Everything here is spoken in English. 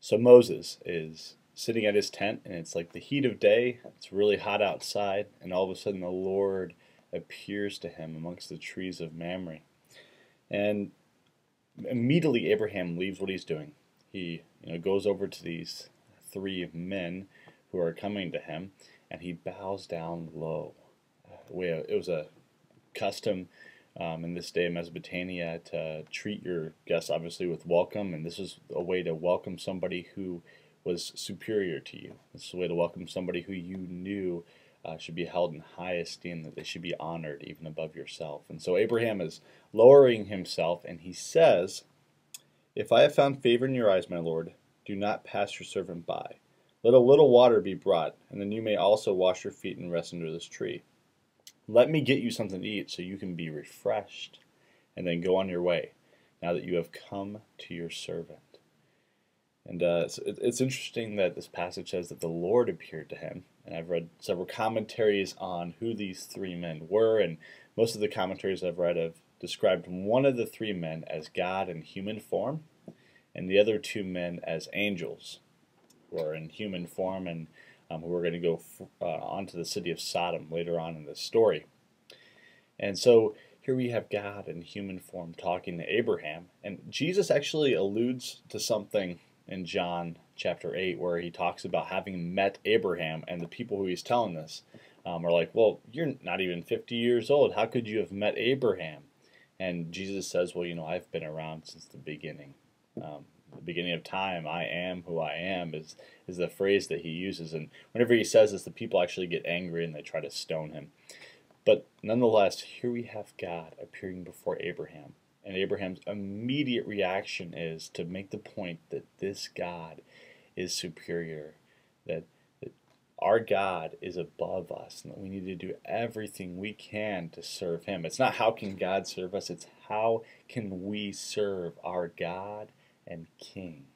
So Moses is sitting at his tent, and it's like the heat of day. It's really hot outside, and all of a sudden the Lord appears to him amongst the trees of Mamre. And immediately Abraham leaves what he's doing. He goes over to these three men who are coming to him, and he bows down low. It was a custom in this day of Mesopotamia to treat your guests obviously with welcome, and this is a way to welcome somebody who was superior to you. This is a way to welcome somebody who you knew should be held in high esteem, that they should be honored even above yourself. And so Abraham is lowering himself, and he says, "If I have found favor in your eyes, my Lord, do not pass your servant by. Let a little water be brought, and then you may also wash your feet and rest under this tree. Let me get you something to eat so you can be refreshed, and then go on your way, now that you have come to your servant." And it's interesting that this passage says that the Lord appeared to him. And I've read several commentaries on who these three men were, and most of the commentaries I've read have described one of the three men as God in human form, and the other two men as angels, who are in human form, and who are going to go onto the city of Sodom later on in this story. And so here we have God in human form talking to Abraham, and Jesus actually alludes to something in John chapter 8 where he talks about having met Abraham, and the people who he's telling this are like, "Well, you're not even 50 years old. How could you have met Abraham?" And Jesus says, "Well, I've been around since the beginning. The beginning of time. I am who I am," is the phrase that he uses. And whenever he says this, the people actually get angry and they try to stone him. But nonetheless, here we have God appearing before Abraham. And Abraham's immediate reaction is to make the point that this God is superior, that our God is above us, and that we need to do everything we can to serve him. It's not how can God serve us, it's how can we serve our God and King.